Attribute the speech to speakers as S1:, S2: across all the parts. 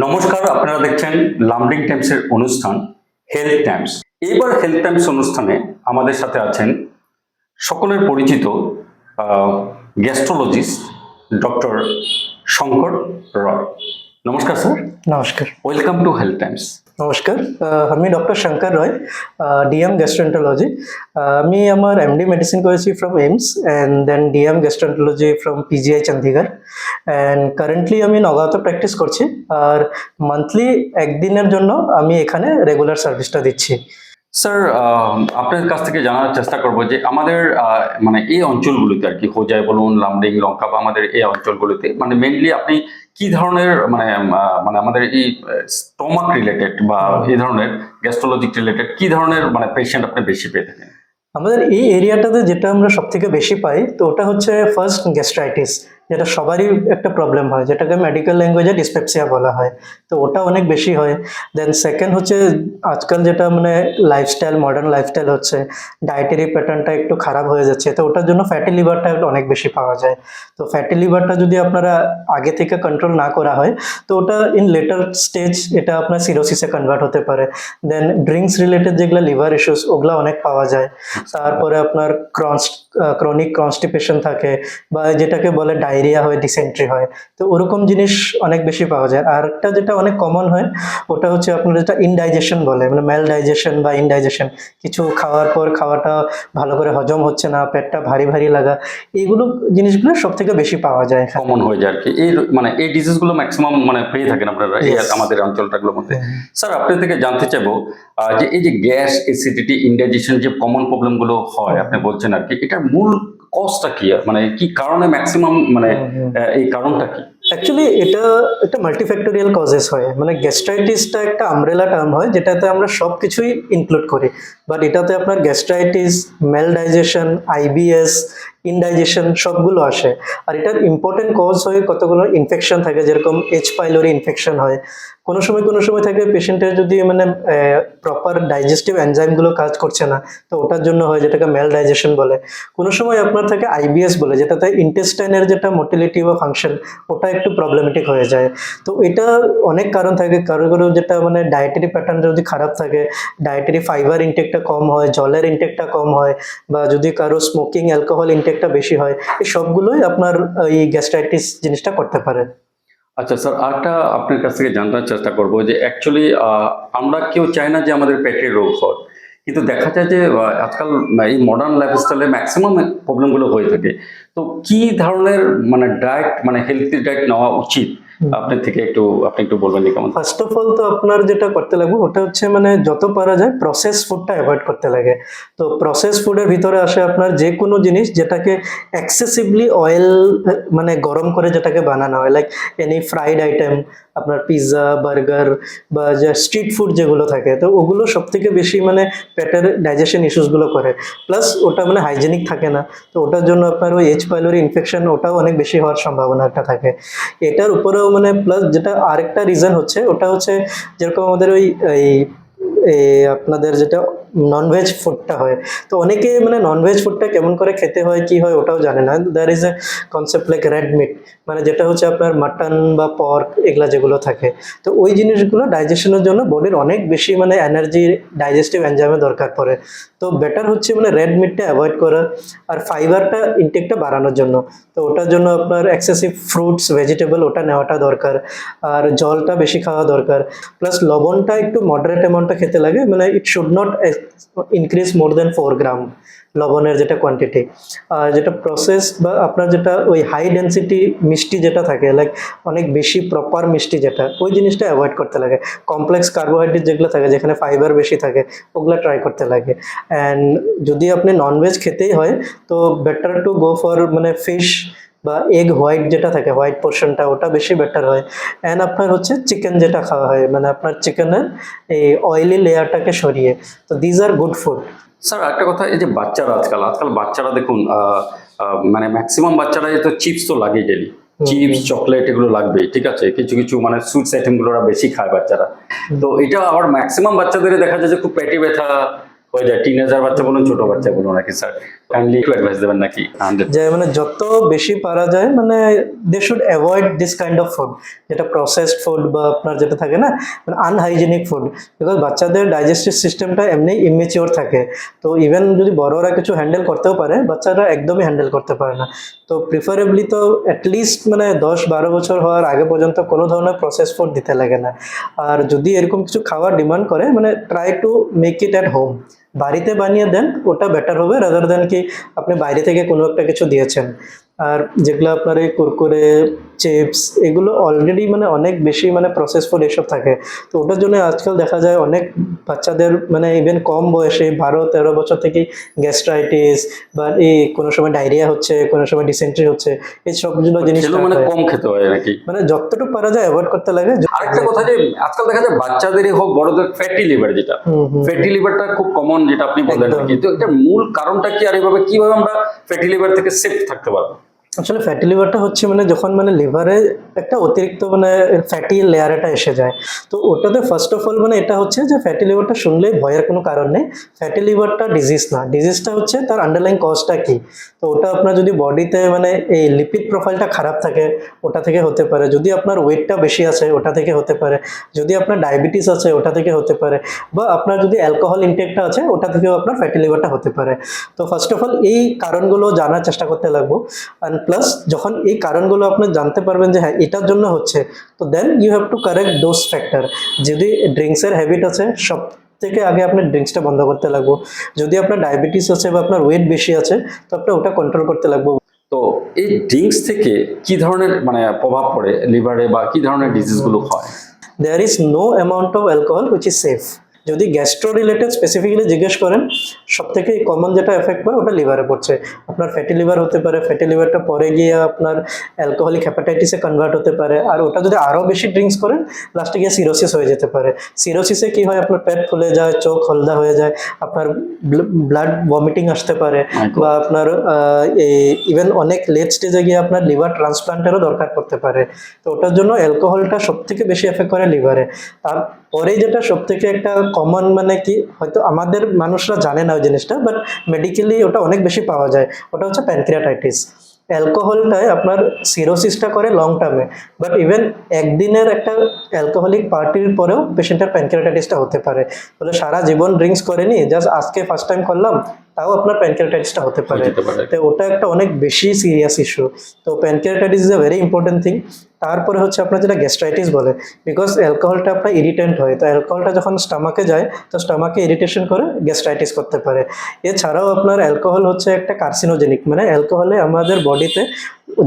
S1: নমস্কার, আপনারা দেখছেন লামডিং টাইমসের অনুষ্ঠান হেলথ টাইমস। এবার হেলথ টাইমস অনুষ্ঠানে আমাদের সাথে আছেন সকলের পরিচিত গ্যাস্ট্রোলজিস্ট ডক্টর শঙ্কর রয়। নমস্কার স্যার।
S2: নমস্কার।
S1: Welcome to health times.
S2: নমস্কার, আমি doctor Shankar Roy, DM gastroenterology. আমি আমার এমডি মেডিসিন করেছি from AIIMS and then DM gastroenterology from PGI Chandigarh, and currently আমি নগাঁওতে প্র্যাকটিস করছি। আর মান্থলি একদিনের জন্য আমি এখানে রেগুলার সার্ভিসটা দিচ্ছি।
S1: স্যার, আপনার কাছ থেকে জানার চেষ্টা করব যে আমাদের মানে এই অঞ্চলগুলোতে আর কি, হোজাই বলুন, লামডিং, লঙ্কা বা আমাদের এই অঞ্চলগুলোতে মানে মেইনলি আপনি কি ধরনের মানে মানে আমাদের এই স্টমাক রিলেটেড বা এই ধরনের গ্যাস্ট্রোলজিক রিলেটেড কি ধরনের মানে পেশেন্ট আপনি বেশি পেয়ে থাকেন?
S2: আমাদের এই এরিয়াটাতে যেটা আমরা সব থেকে বেশি পাই, তো ওটা হচ্ছে ফার্স্ট গ্যাস্ট্রাইটিস, যেটা সবারই একটা প্রবলেম হয়, যেটাকে মেডিকেল ল্যাঙ্গুয়েজে ডিসপেপসিয়া বলা হয়। তো ওটা অনেক বেশি হয়। দেন সেকেন্ড হচ্ছে আজকাল যেটা মানে লাইফস্টাইল, মডার্ন লাইফস্টাইল হচ্ছে, ডায়েটারি প্যাটার্নটা একটু খারাপ হয়ে যাচ্ছে, তো ওটার জন্য ফ্যাটি লিভারটা অনেক বেশি পাওয়া যায়। তো ফ্যাটি লিভারটা যদি আপনারা আগে থেকে কন্ট্রোল না করা হয়, তো ওটা ইন লেটার স্টেজ এটা আপনার সিরোসিসে কনভার্ট হতে পারে। দেন ড্রিঙ্কস রিলেটেড যেগুলো লিভার ইস্যুস, ওগুলো অনেক পাওয়া যায়। তারপরে আপনার ক্রনিক কনস্টিপেশন থাকে, বা যেটাকে বলে ডায়রিয়া হয়, ডিসেন্ট্রি হয়, তো ওরকম জিনিস অনেক বেশি পাওয়া যায়। আর একটা যেটা অনেক কমন হয়, ওটা হচ্ছে আপনার যেটা ইনডাইজেশন বলে, মানে ম্যাল ডাইজেশন বা ইনডাইজেশন, কিছু খাওয়ার পর খাওয়াটা ভালো করে হজম হচ্ছে না, পেটটা ভারী ভারী লাগা, এইগুলো জিনিসগুলো সব থেকে বেশি পাওয়া যায়,
S1: কমন হয়ে যায় আর কি। এই মানে এই ডিজিজগুলো ম্যাক্সিমাম মানে পেয়ে থাকেন আপনারা এই আমাদের অঞ্চলটাগুলোর মধ্যে। স্যার, আপনার থেকে জানতে চাইবো যে এই যে গ্যাস, অ্যাসিডিটি, ইনডাইজেশন যে কমন প্রবলেম গুলো হয় আপনি বলছেন আর কি, এটার মূল কজটা কি, মানে কি কারণে ম্যাক্সিমাম মানে এই কারণটা কি?
S2: অ্যাকচুয়ালি এটা একটা মাল্টিফ্যাক্টোরিয়াল কজেস হয়। মানে গ্যাস্ট্রাইটিসটা একটা আমব্রেলা টার্ম হয়, যেটাতে আমরা সব কিছুই ইনক্লুড করি। বাট এটাতে আপনার gastritis, maldigestion, IBS, indigestion সবগুলো আসে। আর এটার ইম্পর্টেন্ট কজ হয়ে কতগুলো ইনফেকশন থাকে, যেরকম এইচ পাইলোরি ইনফেকশন হয়। কোনো সময় থাকে পেশেন্টের যদি মানে প্রপার ডাইজেস্টিভ এনজাইমগুলো কাজ করছে না, তো ওটার জন্য হয়, যেটাকে মেল ডাইজেশন বলে। কোনো সময় আপনার থাকে আইবিএস বলে, যেটাতে ইন্টেস্টাইনের যেটা মোটিলিটি বা ফাংশন, ওটা একটু প্রবলেমেটিক হয়ে যায়। তো এটা অনেক কারণ থাকে। কারো যেটা মানে ডায়েটারি প্যাটার্ন যদি খারাপ থাকে, ডায়েটারি ফাইবার ইনটেকটা কম হয়, জলের ইনটেকটা কম হয়, বা যদি কারো স্মোকিং, অ্যালকোহল ইনটেকটা বেশি হয়, এই সবগুলোই আপনার এই গ্যাস্ট্রাইটিস জিনিসটা করতে পারে।
S1: আচ্ছা স্যার, আরেকটা আপনার কাছ থেকে জানার চেষ্টা করবো যে অ্যাকচুয়ালি আমরা কেউ চাই না যে আমাদের পেটের রোগ হয়, কিন্তু দেখা যায় যে আজকাল এই মডার্ন লাইফস্টাইলে ম্যাক্সিমাম প্রবলেমগুলো হয়ে থাকে। তো কি ধরনের মানে ডায়েট, মানে হেলথি ডায়েট নেওয়া উচিত আপনার থেকে আপনি একটু বলবেন কেমন?
S2: ফার্স্ট অফ অল তো আপনার যেটা করতে লাগবে ওটা হচ্ছে মানে যত পারা যায় প্রসেস ফুডটা অ্যাভয়েড করতে লাগে। তো প্রসেস ফুডের ভিতরে আসে আপনার যে কোনো জিনিস যেটাকে এক্সেসিভলি অয়েল মানে গরম করে যেটাকে বানানো হয়, লাইক এনি ফ্রাইড আইটেম, আপনার পিৎজা, বার্গার, বা যে স্ট্রিট ফুড যেগুলো থাকে, তো ওগুলো সব থেকে বেশি মানে পেটের ডাইজেশন ইস্যুসগুলো করে। প্লাস ওটা মানে হাইজেনিক থাকে না, তো ওটার জন্য আপনার ওই এইচ পাইলোরি ইনফেকশন ওটাও অনেক বেশি হওয়ার সম্ভাবনা একটা থাকে। এটার উপরেও মানে প্লাস যেটা আরেকটা রিজন হচ্ছে, ওটা হচ্ছে যেরকম আমাদের ওই আপনাদের যেটা ননভেজ ফুডটা হয়, তো অনেকে মানে ননভেজ ফুডটা কেমন করে খেতে হয় কি হয় ওটাও জানে না। There is a concept like red meat, মানে যেটা হচ্ছে আপনার মাটন বা পর্ক, এগুলা যেগুলো থাকে, তো ওই জিনিসগুলো ডাইজেশনের জন্য বডির অনেক বেশি মানে এনার্জি, ডাইজেস্টিভ এনজাইমের দরকার পড়ে। তো বেটার হচ্ছে মানে রেড মিটটা অ্যাভয়েড করা, আর ফাইবারটা ইনটেকটা বাড়ানোর জন্য, তো ওটার জন্য আপনার এক্সেসিভ ফ্রুটস, ভেজিটেবল ওটা নেওয়াটা দরকার, আর জলটা বেশি খাওয়া দরকার। প্লাস লবণটা একটু মডারেট অ্যামাউন্টটা খেতে লাগে, মানে ইট শুড নট ইনক্রিজ মোর দেন 4 গ্রাম লবণের যেটা কোয়ান্টিটি। আর যেটা প্রসেস বা আপনার যেটা ওই হাই ডেন্সিটি মিষ্টি যেটা থাকে, লাইক অনেক বেশি প্রপার মিষ্টি, যেটা ওই জিনিসটা অ্যাভয়েড করতে লাগে। কমপ্লেক্স কার্বোহাইড্রেট যেগুলো থাকে, যেখানে ফাইবার বেশি থাকে, ওগুলো ট্রাই করতে লাগে। অ্যান্ড যদি আপনি ননভেজ খেতেই হয়, তো বেটার টু গো ফর মানে ফিশ বা এগ হোয়াইট যেটা থাকে, হোয়াইট পোর্শনটা, ওটা বেশি বেটার হয়। অ্যান্ড আপনার হচ্ছে চিকেন যেটা খাওয়া হয়, মানে আপনার চিকেনের এই অয়েলি লেয়ারটাকে সরিয়ে, তো these are good food.
S1: Sir, একটা কথা, এই যে বাচ্চারা আজকাল বাচ্চারা দেখুন মানে ম্যাক্সিমাম বাচ্চারা তো চিপস তো লাগেই ডেলি, চিপস, চকলেট এগুলো লাগবেই, ঠিক আছে। কিছু মানে সুইটস আইটেম গুলো বেশি খায় বাচ্চারা। তো এটা আবার ম্যাক্সিমাম বাচ্চাদের দেখা যায় যে খুব পেটে ব্যথা হয়ে যায়, টিনেজার বাচ্চা বলুন, ছোট বাচ্চা বলুন নাকি স্যার। তো কাইন্ডলি একটু অ্যাডভাইস দেবেন নাকি 100?
S2: যে মানে যত বেশি পারা যায় মানে they should avoid this kind of food, যেটা প্রসেসড ফুড বা আপনার যেটা থাকে না মানে আনহাইজেনিক ফুড, বিকজ বাচ্চাদের ডাইজেস্টিভ সিস্টেমটা এমনি ইমেচিওর থাকে। তো ইভেন যদি বড়রা কিছু হ্যান্ডেল করতেও পারে, বাচ্চারা একদমই হ্যান্ডেল করতে পারে না। তো প্রিফারেবলি তো অ্যাটলিস্ট মানে 10-12 বছর হওয়ার আগে পর্যন্ত কোনো ধরনের প্রসেস ফুড দিতে লাগে না। আর যদি এরকম কিছু খাওয়ার ডিমান্ড করে মানে try to make it at home, বাড়িতে বানিয়ে দেন, ওটা বেটার হবে রাদার দেন কি আপনি বাইরে থেকে কোনো একটা কিছু দিয়েছেন। আর যেগুলো আপনার এই কুরকুরে, চিপস, এগুলো অলরেডি মানে অনেক বেশি মানে প্রসেস ফুড এসব থাকে। তো ওটার জন্য আজকাল দেখা যায় অনেক বাচ্চাদের মানে ইভেন কম বয়সে 12-13 বছর থেকেই গ্যাস্ট্রাইটিস বা এই কোনো সময় ডায়রিয়া হচ্ছে, কোনো সময় ডিসেন্ট্রি হচ্ছে, এই সবগুলো জিনিস
S1: খেলেও মানে কম খেতে হয় নাকি?
S2: মানে যতটুকু পারা যায় অ্যাভয়েড করতে লাগে।
S1: আরেকটা কথা যে আজকাল দেখা যায় বাচ্চাদেরই হোক বড়দের ফ্যাটি লিভার, যেটা ফ্যাটি লিভারটা খুব কমন, যেটা আপনি বললেন
S2: একদম।
S1: আর কি। তো এটা মূল কারণটা কি, আর এইভাবে কিভাবে আমরা ফ্যাটি লিভার থেকে সেফ থাকতে পারবো?
S2: আসলে ফ্যাটি লিভারটা হচ্ছে মানে যখন মানে লিভারে একটা অতিরিক্ত মানে ফ্যাটি লেয়ার এটা এসে যায়। তো ওটাতে ফার্স্ট অফ অল মানে এটা হচ্ছে যে ফ্যাটি লিভারটা শুনলেই ভয়ের কোনো কারণ নেই। ফ্যাটি লিভারটা ডিজিজ না, ডিজিজটা হচ্ছে তার আন্ডারলাইং কজটা কি। তো ওটা আপনার যদি বডিতে মানে এই লিপিড প্রোফাইলটা খারাপ থাকে ওটা থেকে হতে পারে, যদি আপনার ওয়েটটা বেশি আছে ওটা থেকে হতে পারে, যদি আপনার ডায়াবেটিস আছে ওটা থেকে হতে পারে, বা আপনার যদি অ্যালকোহল ইনটেকটা আছে ওটা থেকেও আপনার ফ্যাটি লিভারটা হতে পারে। তো ফার্স্ট অফ অল এই কারণগুলো জানার চেষ্টা করতে লাগবো। অ্যান্ড প্লাস যখন এই কারণগুলো আপনি জানতে পারবেন যে হ্যাঁ এটার জন্য হচ্ছে, তো then you have to correct those factor. যদি ড্রিঙ্কসের হ্যাবিট আছে, সব থেকে আগে আপনি ড্রিঙ্কসটা বন্ধ করতে লাগবো। যদি আপনার ডায়াবেটিস আছে বা আপনার ওয়েট বেশি আছে, তো আপনার ওটা কন্ট্রোল করতে লাগবো।
S1: তো এই ড্রিঙ্কস থেকে কি ধরনের মানে প্রভাব পড়ে লিভারে, বা কি ধরনের ডিজিজগুলো হয়?
S2: There is no amount of alcohol which is safe. যদি গ্যাস্ট্রো রিলেটেড স্পেসিফিক্যালি জিজ্ঞেস করেন, সব থেকে কমন যেটা এফেক্ট করে ওটা লিভারে পড়ছে। আপনার ফ্যাটি লিভার হতে পারে, ফ্যাটি লিভারটা পরে গিয়ে আপনার অ্যালকোহলিক হ্যাপাটাইটিসে কনভার্ট হতে পারে, আর ওটা যদি আরও বেশি ড্রিঙ্কস করেন লাস্টে গিয়ে সিরোসিস হয়ে যেতে পারে। সিরোসিসে কি হয়, আপনার পেট ফুলে যায়, চোখ হলদা হয়ে যায়, আপনার ব্লাড ভমিটিং আসতে পারে, বা আপনার ইভেন অনেক লেট স্টেজে গিয়ে আপনার লিভার ট্রান্সপ্লান্টেরও দরকার পড়তে পারে। তো ওটার জন্য অ্যালকোহলটা সব থেকে বেশি এফেক্ট করে লিভারে। তারপরে যেটা সব থেকে একটা কমন মানে কি, হয়তো আমাদের মানুষরা জানে না ওই জিনিসটা, বাট মেডিকেলি ওটা অনেক বেশি পাওয়া যায়, ওটা হচ্ছে প্যানক্রিয়াটাইটিস। অ্যালকোহলটাই আপনার সিরোসিসটা করে লং টার্মে, বাট ইভেন একদিনের একটা অ্যালকোহলিক পার্টির পরেও পেশেন্টের প্যানক্রিয়াটাইটিসটা হতে পারে। বলে সারা জীবন ড্রিঙ্কস করেনি, জাস্ট আজকে ফার্স্ট টাইম করলাম, তাও আপনার প্যানক্রিয়াটাইটিসটা হতে পারে। তো ওটা একটা অনেক বেশি সিরিয়াস ইস্যু। তো pancreatitis is a very important thing. তারপরে হচ্ছে আপনার যেটা গ্যাস্ট্রাইটিস বলে, বিকজ অ্যালকোহলটা আপনার ইরিটেন্ট হয়, তো অ্যালকোহলটা যখন স্টামাকে যায় তো স্টামাকে ইরিটেশন করে গ্যাস্ট্রাইটিস করতে পারে। এছাড়াও আপনার অ্যালকোহল হচ্ছে একটা কার্সিনোজেনিক, মানে অ্যালকোহলে আমাদের বডিতে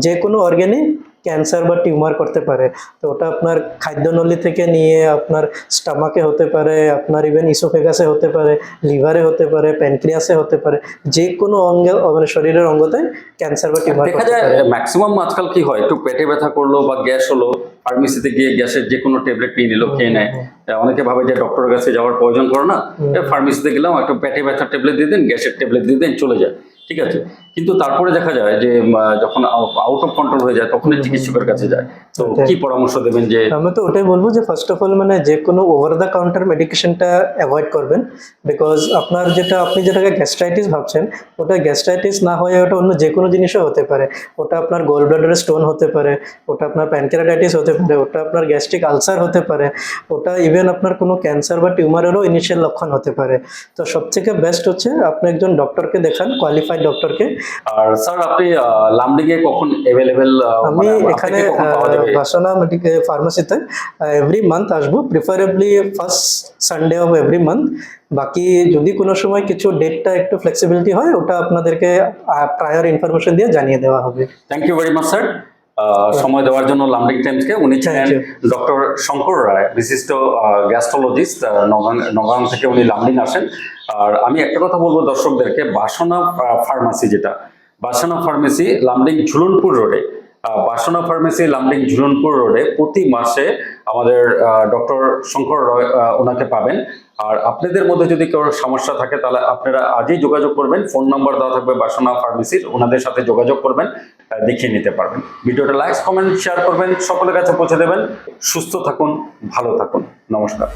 S2: যে কোনো অর্গ্যানে ক্যান্সার বা টিউমার করতে পারে। তো ওটা আপনার খাদ্যনলী থেকে নিয়ে আপনার স্টামাকে হতে পারে, আপনার ইভেন ইসোফেগাসে হতে পারে, লিভারে হতে পারে, প্যানক্রিয়াসে হতে পারে, যে কোনো অঙ্গে মানে শরীরের অঙ্গতে ক্যান্সার বা টিউমার
S1: দেখা
S2: করতে
S1: যায়
S2: পারে।
S1: ম্যাক্সিমাম আজকাল কি হয়, একটু পেটে ব্যথা করলো বা গ্যাস হলো, ফার্মেসিতে গিয়ে গ্যাসের যে কোনো ট্যাবলেট নিয়ে নিল, খেয়ে নেয়। অনেকে ভাবে যে ডক্টরের কাছে যাওয়ার প্রয়োজন করে না, ফার্মেসিতে গেলাম একটা পেটে ব্যথার ট্যাবলেট দিয়ে দেন, গ্যাসের ট্যাবলেট দিয়ে দেন, চলে যায়, ঠিক আছে। কিন্তু তারপরে দেখা যায় যে যখন আউট অফ কন্ট্রোল হয়ে যায় তখন চিকিৎসকের কাছে যায়। তো কি পরামর্শ দেবেন? যে
S2: আমি তো ওটাই বলবো যে ফার্স্ট অফ অল মানে যে কোনো ওভার দ্য কাউন্টার মেডিকেশনটা অ্যাভয়েড করবেন, বিকজ আপনার যেটা আপনি যেটাকে গ্যাস্ট্রাইটিস ভাবছেন ওটা গ্যাস্ট্রাইটিস না হয়ে ওটা অন্য যে কোনো জিনিসও হতে পারে। ওটা আপনার গোল ব্লাডারের স্টোন হতে পারে, ওটা আপনার প্যানক্রিয়াটাইটিস হতে পারে, ওটা আপনার গ্যাস্ট্রিক আলসার হতে পারে, ওটা ইভেন আপনার কোনো ক্যান্সার বা টিউমারেরও ইনিশিয়াল লক্ষণ হতে পারে। তো সব থেকে বেস্ট হচ্ছে আপনি একজন ডক্টরকে দেখান, কোয়ালিফাইড ডক্টরকে।
S1: আর স্যার আপনি লামডিংয়ে কখন অ্যাভেলেবেল?
S2: আমি এখানে বাসনা ফার্মাসিতে এভরি মান্থ আসবো, preferably first Sunday of every month. বাকি যদি কোনো সময় কিছু ডেটটা একটু ফ্লেক্সিবিলিটি হয় ওটা আপনাদেরকে প্রায়র ইনফরমেশন দিয়ে জানিয়ে দেওয়া হবে।
S1: Thank you very much sir, সময় দেওয়ার জন্য লামডিং টাইমসকে। উনি ছিলেন ডক্টর শঙ্কর রায়, বিশিষ্ট গ্যাস্ট্রোলজিস্ট, নগাঁও থেকে উনি লামডিং আসেন। আর আমি একটা কথা বলবো দর্শকদেরকে, বাসনা ফার্মাসি, যেটা বাসনা ফার্মেসি লামডিং ঝুলনপুর রোডে, বাসনা ফার্মেসি লামডিং ঝুলনপুর রোডে প্রতি মাসে আমাদের ডক্টর শঙ্কর রায় ওনাকে পাবেন। আর আপনাদের মধ্যে যদি কারো সমস্যা থাকে তাহলে আপনারা আজই যোগাযোগ করবেন, ফোন নাম্বার দেওয়া থাকবে বাসনা ফার্মেসির, ওনাদের সাথে যোগাযোগ করবেন, দেখিয়ে নিতে পারবেন। ভিডিওটা লাইক, কমেন্ট, শেয়ার করবেন, সকলের কাছে পৌঁছে দেবেন। সুস্থ থাকুন, ভালো থাকুন, নমস্কার।